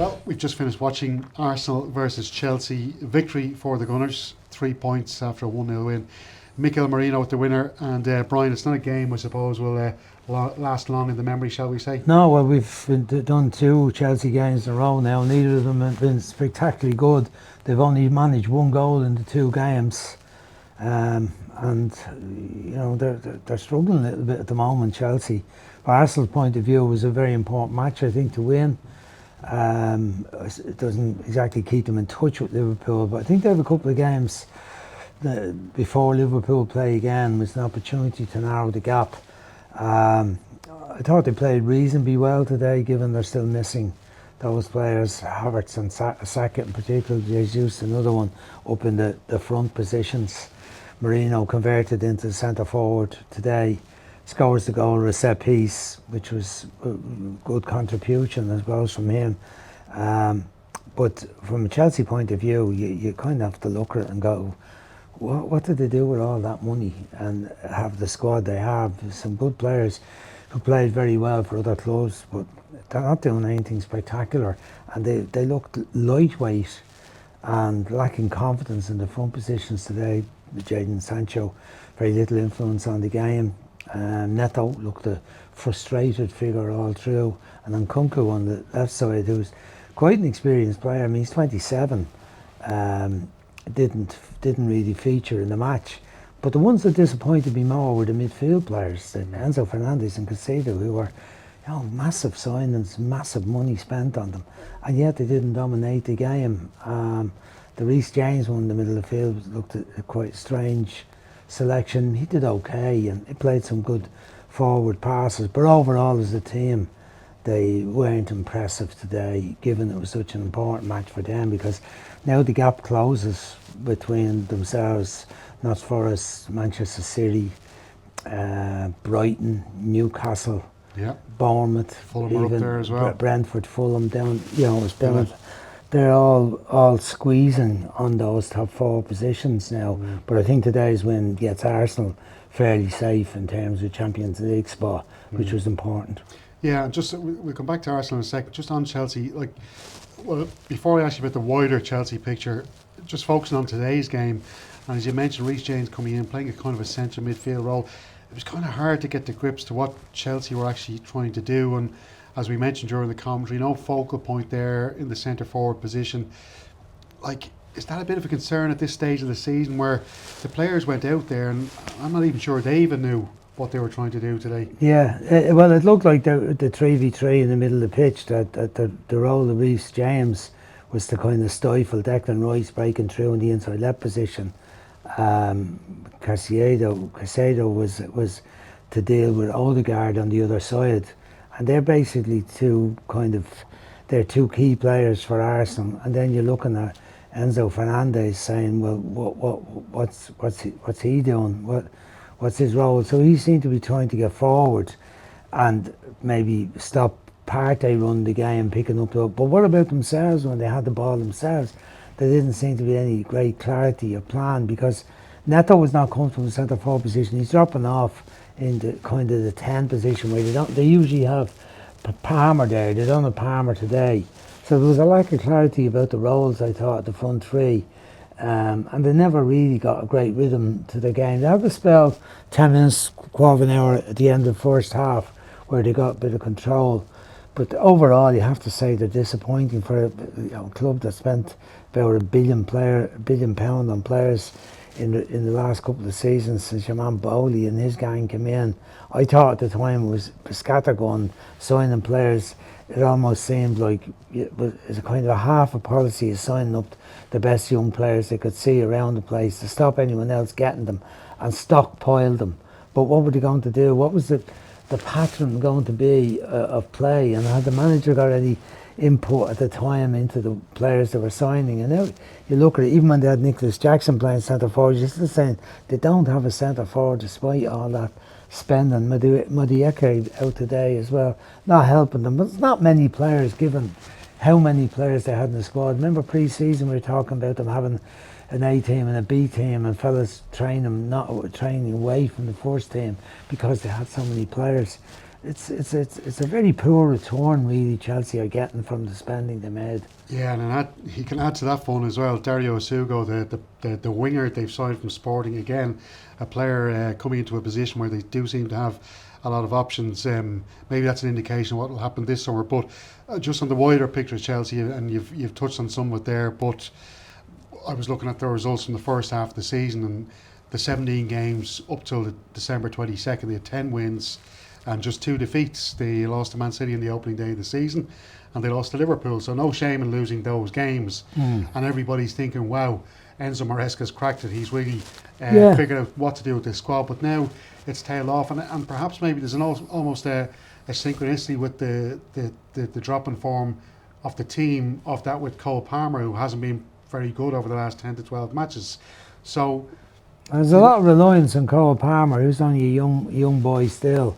Well, we've just finished watching Arsenal versus Chelsea. Victory for the Gunners, 3 points after a 1-0 win. Mikel Merino with the winner. And Brian, it's not a game I suppose will last long in the memory, shall we say? No, well, we've done 2 Chelsea games in a row now. Neither of them have been spectacularly good. They've only managed 1 goal in the 2 games. And you know they're struggling a little bit at the moment. Chelsea, from Arsenal's point of view, was a very important match, I think, to win. It doesn't exactly keep them in touch with Liverpool, but I think they have a couple of games before Liverpool play again with an opportunity to narrow the gap. I thought they played reasonably well today, given they're still missing those players, Havertz and Saka in particular. Jesus, another one up in the front positions. Merino converted into centre forward today, scores the goal, a set piece, which was a good contribution as well from him. But from a Chelsea point of view, you kind of have to look at it and go, what did they do with all that money and have the squad they have? Some good players who played very well for other clubs, but they're not doing anything spectacular. And they looked lightweight and lacking confidence in the front positions today. Jadon Sancho, very little influence on the game. Neto looked a frustrated figure all through. And then Nkunku on the left side, who's quite an experienced player. I mean, he's 27. Didn't really feature in the match. But the ones that disappointed me more were the midfield players, Enzo Fernandez and Caicedo, who were, you know, massive signings, massive money spent on them, and yet they didn't dominate the game. The Reece James one in the middle of the field looked at a quite strange selection. He did okay, and he played some good forward passes, but overall as a team, they weren't impressive today, given it was such an important match for them, because now the gap closes between themselves, Notts Forest, Manchester City, Brighton, Newcastle, Bournemouth, Fulham are up there as well. Brentford, Fulham down, you know, it's been they're all squeezing on those top 4 positions now. But I think today's win gets Arsenal fairly safe in terms of Champions League spot, which was important. Yeah, just we'll come back to Arsenal in a sec. Just on Chelsea, well, before I ask you about the wider Chelsea picture, just focusing on today's game, and as you mentioned, Reece James coming in, playing a kind of a central midfield role, it was kind of hard to get to grips to what Chelsea were actually trying to do. And as we mentioned during the commentary, no focal point there in the centre forward position. Is that a bit of a concern at this stage of the season, where the players went out there and I'm not even sure they even knew what they were trying to do today? Yeah, well, it looked like the 3v3 in the middle of the pitch, that the role of Reece James was to kind of stifle Declan Rice breaking through in the inside left position. Caicedo was to deal with Odegaard on the other side, and they're basically they're 2 key players for Arsenal. And then you're looking at Enzo Fernandez saying, well, what's he doing? What's his role? So he seemed to be trying to get forward and maybe stop Partey run the game, picking up the. But what about themselves when they had the ball themselves? There didn't seem to be any great clarity or plan, because Neto was not comfortable in centre forward position. He's dropping off in the kind of the 10 position where they usually have Palmer there. They don't have Palmer today. So there was a lack of clarity about the roles, I thought, at the front 3. And they never really got a great rhythm to the game. They had a spell, 10 minutes, quarter of an hour at the end of the first half, where they got a bit of control. But overall, you have to say they're disappointing for a club that spent about £1 billion on players in the last couple of seasons since your man Bowley and his gang came in. I thought at the time it was scattergun signing players. It almost seemed like it was a kind of a half a policy of signing up the best young players they could see around the place to stop anyone else getting them and stockpile them. But what were they going to do? What was the pattern going to be of play? And had the manager got any input at the time into the players they were signing? And now you look at it, even when they had Nicholas Jackson playing centre forward, you're still saying they don't have a centre forward despite all that spending. Madueke out today as well, not helping them. But it's not many players, given how many players they had in the squad. Remember pre-season we were talking about them having an A team and a B team, and fellas training away from the first team because they had so many players. it's a very poor return really Chelsea are getting from the spending they made. Yeah, and he can add to that fun as well. Dario Asugo, the winger they've signed from Sporting, again, a player coming into a position where they do seem to have a lot of options. Maybe that's an indication of what will happen this summer. But just on the wider picture of Chelsea, and you've touched on some of it there, but I was looking at the results from the first half of the season, and the 17 games up till December 22nd, they had 10 wins and just 2 defeats. They lost to Man City in the opening day of the season, and they lost to Liverpool. So no shame in losing those games. And everybody's thinking, wow, Enzo Maresca's cracked it. He's really figured out what to do with this squad. But now it's tailed off, and perhaps maybe there's almost a synchronicity with the drop in form of the team, of that with Cole Palmer, who hasn't been very good over the last 10 to 12 matches. So there's a lot of reliance on Cole Palmer, who's only a young boy still.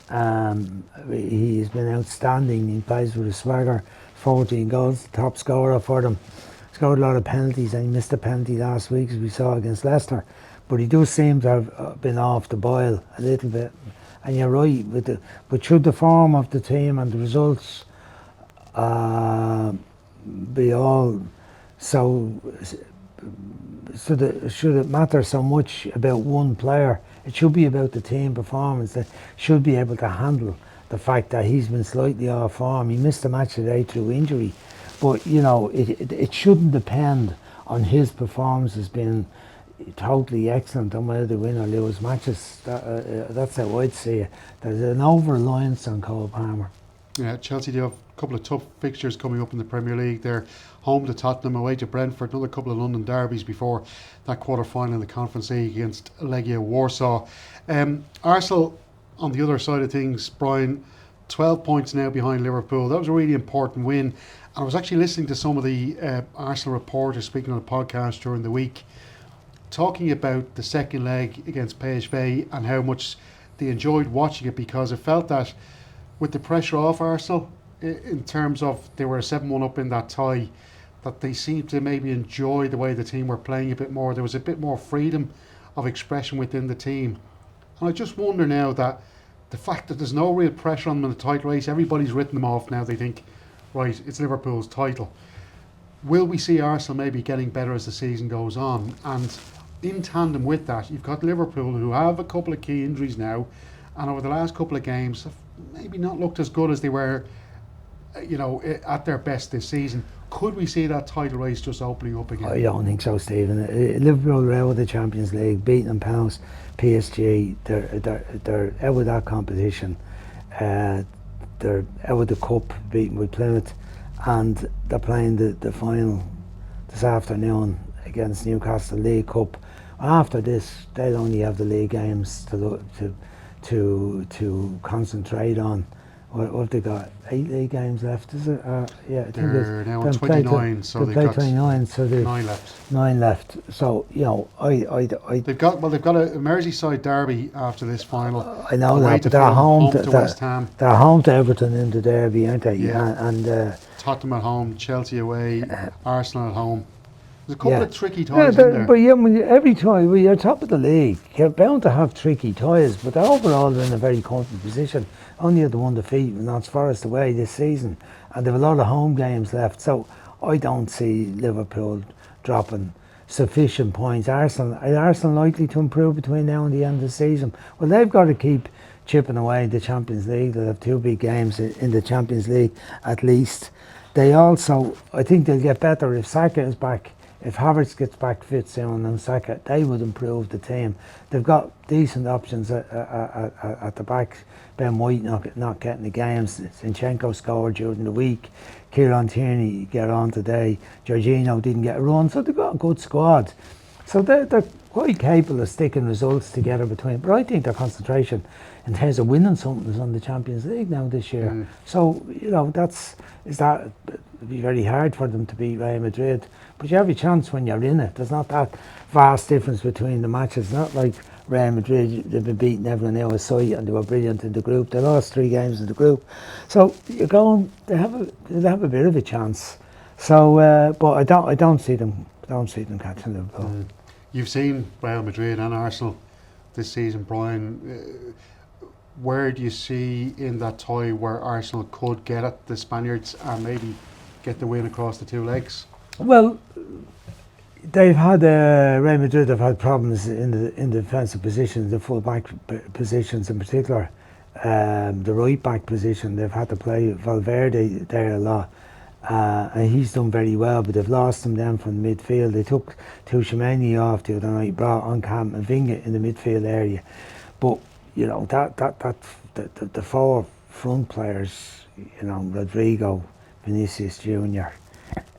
He's been outstanding. He plays with a swagger, 14 goals, top scorer for them. Scored a lot of penalties, and he missed a penalty last week, as we saw against Leicester. But he does seem to have been off the boil a little bit. And you're right, but should the form of the team and the results be all so should it matter so much about one player? It should be about the team performance. That should be able to handle the fact that he's been slightly off form. He missed a match today through injury, but you know it shouldn't depend on his performance as being totally excellent on whether they win or lose matches. That's how I'd see it. There's an over-reliance on Cole Palmer. Yeah, Chelsea do have a couple of tough fixtures coming up in the Premier League. They're home to Tottenham, away to Brentford, another couple of London derbies before that quarter-final in the Conference League against Legia Warsaw. Arsenal, on the other side of things, Brian, 12 points now behind Liverpool. That was a really important win. And I was actually listening to some of the Arsenal reporters speaking on a podcast during the week, talking about the second leg against PSV and how much they enjoyed watching it, because it felt that with the pressure off Arsenal, in terms of they were 7-1 up in that tie, that they seemed to maybe enjoy the way the team were playing a bit more. There was a bit more freedom of expression within the team. And I just wonder now that the fact that there's no real pressure on them in the title race, everybody's written them off now. They think, right, it's Liverpool's title. Will we see Arsenal maybe getting better as the season goes on? And in tandem with that, you've got Liverpool, who have a couple of key injuries now, and over the last couple of games have maybe not looked as good as they were, at their best this season. Could we see that title race just opening up again? I don't think so, Stephen. Liverpool are out of the Champions League, beating them pounds. PSG, they're out of that competition. They're out of the cup, beaten with Plymouth, and they're playing the final this afternoon against Newcastle League Cup. After this, they'll only have the league games to concentrate on. What have they got? 8 league games left, is it? Yeah, I think they're now on 29, so they've got 29, so they've 9 left. 9 left. So They've got a Merseyside derby after this final. I know Away that, to but they're Fulham, home to West Ham. They're home to Everton in the derby, aren't they? Yeah. And Tottenham at home, Chelsea away, Arsenal at home. There's a couple of tricky ties in there. But yeah, every tie, when you're top of the league, you're bound to have tricky ties, but overall they're in a very comfortable position. Only had the one defeat, and that's Forest away this season, and they have a lot of home games left, so I don't see Liverpool dropping sufficient points. Are Arsenal likely to improve between now and the end of the season? Well, they've got to keep chipping away in the Champions League. They'll have 2 big games in the Champions League at least. They also, I think they'll get better if Saka is back. If Havertz gets back fit soon and Saka, they would improve the team. They've got decent options at the back. Ben White not getting the games. Zinchenko scored during the week. Kieran Tierney get on today. Jorginho didn't get a run, so they've got a good squad. So they're quite capable of sticking results together between. But I think their concentration in terms of winning something is on the Champions League now this year. So it'd be very hard for them to beat Real Madrid. But you have a chance when you're in it. There's not that vast difference between the matches. It's not like Real Madrid, they've been beating everyone out of sight and they were brilliant in the group. They lost 3 games in the group. So they have a bit of a chance. So, but I don't see them catching Liverpool. You've seen Real Madrid and Arsenal this season, Brian. where do you see in that tie where Arsenal could get at the Spaniards and maybe get the win across the two legs? Well, they've had Real Madrid have had problems in the defensive positions, the full back positions in particular. The right back position, they've had to play Valverde there a lot, and he's done very well. But they've lost him then from the midfield. They took Tchouaméni off the other night, brought on Camavinga in the midfield area. But you know the four front players, you know, Rodrigo, Vinicius Junior,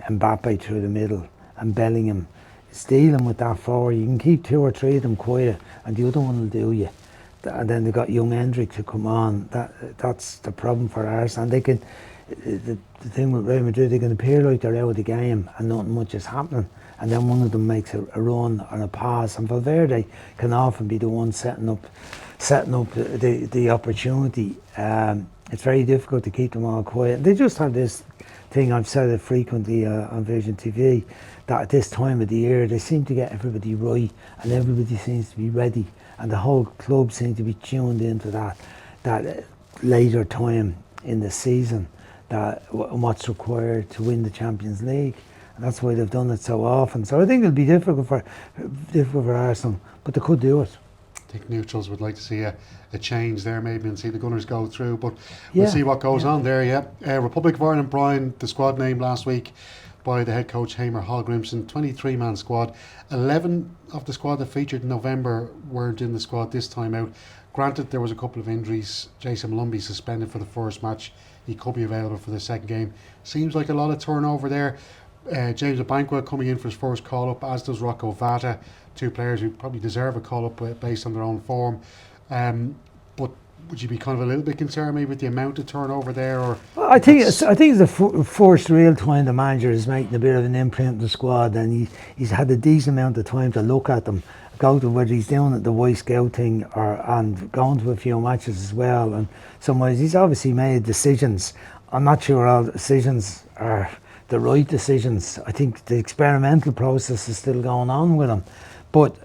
Mbappe through the middle, and Bellingham. It's dealing with that four. You can keep two or three of them quiet, and the other one will do you. And then they've got young Hendrick to come on. That's the problem for Arsenal. And they can. The thing with Real Madrid, they can appear like they're out of the game and nothing much is happening. And then one of them makes a run or a pass, and Valverde can often be the one setting up the opportunity. It's very difficult to keep them all quiet. They just have this thing, I've said it frequently on Vision TV, that at this time of the year they seem to get everybody right and everybody seems to be ready, and the whole club seems to be tuned into that later time in the season, that what's required to win the Champions League, and that's why they've done it so often. So I think it'll be difficult for Arsenal, but they could do it. I think neutrals would like to see a change there maybe and see the Gunners go through, but we'll see what goes on there. Republic of Ireland, Brian, the squad named last week by the head coach Hamer Hallgrimsson, 23-man squad. 11 of the squad that featured in November weren't in the squad this time out. Granted, there was a couple of injuries. Jason Malumbi suspended for the first match. He could be available for the second game. Seems like a lot of turnover there. James Abankwah coming in for his first call-up, as does Rocco Vata, two players who probably deserve a call-up based on their own form. But would you be kind of a little bit concerned maybe with the amount of turnover there? Or I think it's the first real time the manager is making a bit of an imprint on the squad, and he's had a decent amount of time to look at them, go to whether he's doing it the Boy Scout thing and going to a few matches as well. And some ways he's obviously made decisions. I'm not sure all the decisions are the right decisions. I think the experimental process is still going on with him, but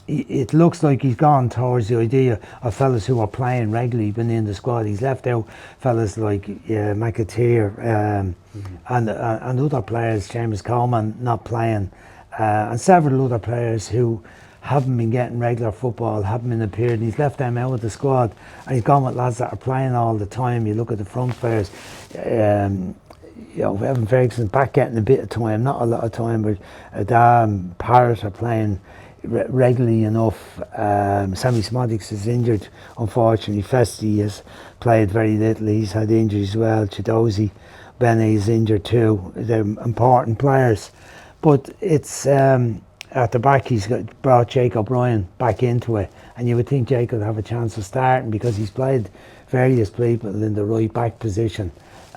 it looks like he's gone towards the idea of fellas who are playing regularly, been in the squad. He's left out fellas like McAteer and other players, James Coleman not playing, and several other players who haven't been getting regular football, haven't been appearing. He's left them out of the squad, and he's gone with lads that are playing all the time. You look at the front players. You know, Evan Ferguson's back getting a bit of time, not a lot of time, but Adam, Parrott are playing regularly enough. Sammy Smodics is injured, unfortunately. Festi has played very little. He's had injuries as well. Chidozie, Bene is injured too. They're important players. But it's at the back, he's brought Jake O'Brien back into it, and you would think Jake would have a chance of starting because he's played various people in the right back position.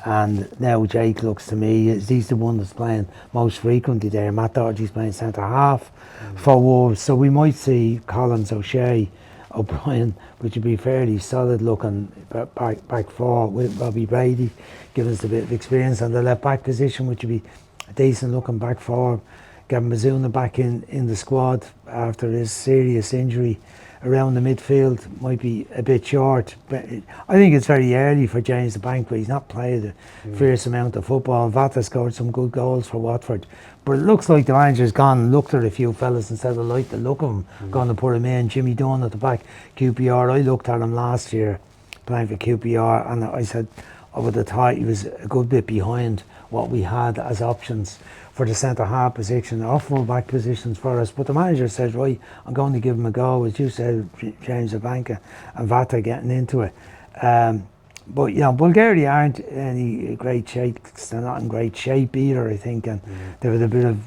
And now Jake looks to me, he's the one that's playing most frequently there. Matt Doherty's playing centre half for Wolves, so we might see Collins, O'Shea, O'Brien, which would be fairly solid looking back four, with Robbie Brady giving us a bit of experience on the left back position, which would be a decent looking back four. Gavin Bazuna back in the squad after his serious injury around the midfield might be a bit short, but I think it's very early for James Abankwah. He's not played a fierce amount of football. Vata scored some good goals for Watford, but it looks like the manager's gone and looked at a few fellas instead of like the look of him, going to put him in. Jimmy Dunn at the back, QPR. I looked at him last year playing for QPR, and I said I would have thought he was a good bit behind what we had as options for the centre half position or full back positions for us. But the manager said, right, I'm going to give him a go, as you said, James Abankwah and Vata getting into it. But you know, Bulgaria aren't any great shape. They're not in great shape either, I think, and there was a bit of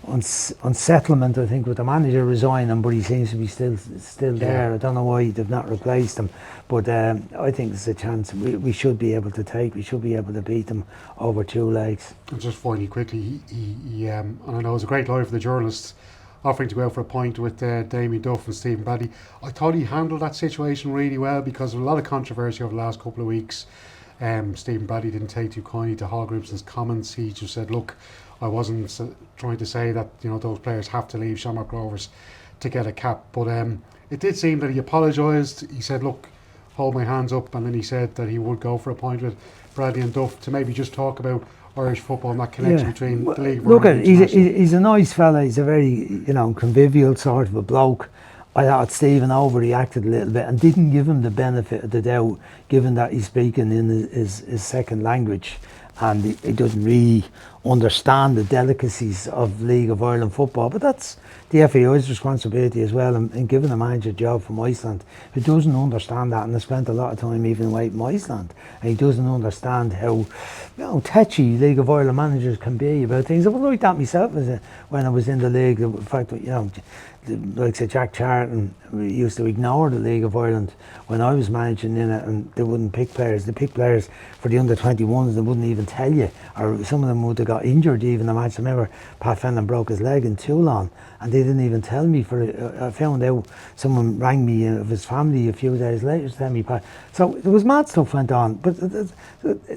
unsettlement, I think, with the manager resigning, but he seems to be still there. I don't know why they've not replaced him, but I think there's a chance we should be able to beat them over two legs. And just finally, quickly, he and I know it was a great lie for the journalists offering to go out for a pint with Damien Duff and Stephen Bradley. I thought he handled that situation really well, because of a lot of controversy over the last couple of weeks. Stephen Bradley didn't take too kindly to Hallgrimsson's comments. He just said, look, I wasn't trying to say that, you know, those players have to leave Shamrock Rovers to get a cap, but it did seem that he apologised. He said, look, hold my hands up, and then he said that he would go for a point with Bradley and Duff to maybe just talk about Irish football and that connection between the League of Look, Ireland and he's a nice fella. He's a very, convivial sort of a bloke. I thought Stephen overreacted a little bit and didn't give him the benefit of the doubt, given that he's speaking in his second language and he doesn't really understand the delicacies of League of Ireland football. But that's the FAI's responsibility as well in giving a manager a job from Iceland who doesn't understand that, and has spent a lot of time even away from Iceland, and he doesn't understand how tetchy League of Ireland managers can be about things. I was like that myself when I was in the league. In fact, like say Jack Charlton used to ignore the League of Ireland when I was managing in it, and they wouldn't pick players. They picked players for the under-21s. They wouldn't even tell you, or some of them would have got injured even a match. I remember Pat Fenlon broke his leg in Toulon, and they didn't even tell me. I found out, someone rang me of his family a few days later to tell me, Pat. So there was mad stuff went on, but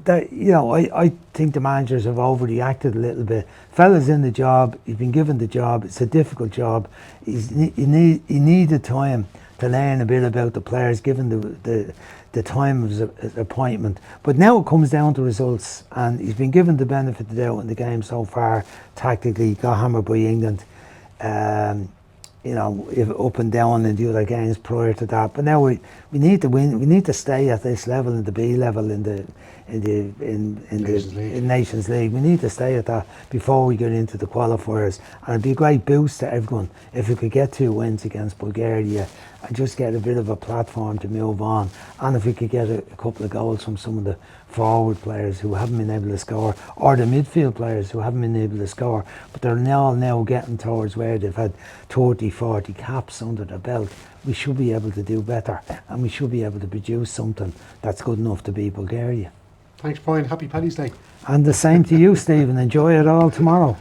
I think the managers have overreacted a little bit. Fella's in the job. He's been given the job. It's a difficult job. He needed time to learn a bit about the players, given the time of his appointment. But now it comes down to results, and he's been given the benefit of the doubt in the game so far. Tactically, got hammered by England. Up and down in the other games prior to that. But now we need to win. We need to stay at this level, in the B level, in the Nations League. We need to stay at that before we get into the qualifiers. And it'd be a great boost to everyone if we could get 2 wins against Bulgaria and just get a bit of a platform to move on. And if we could get a couple of goals from some of the forward players who haven't been able to score, or the midfield players who haven't been able to score, but they're now getting towards where they've had 30, 40 caps under their belt. We should be able to do better, and we should be able to produce something that's good enough to beat Bulgaria. Thanks, Brian. Happy Paddy's Day. And the same to you, Stephen. Enjoy it all tomorrow.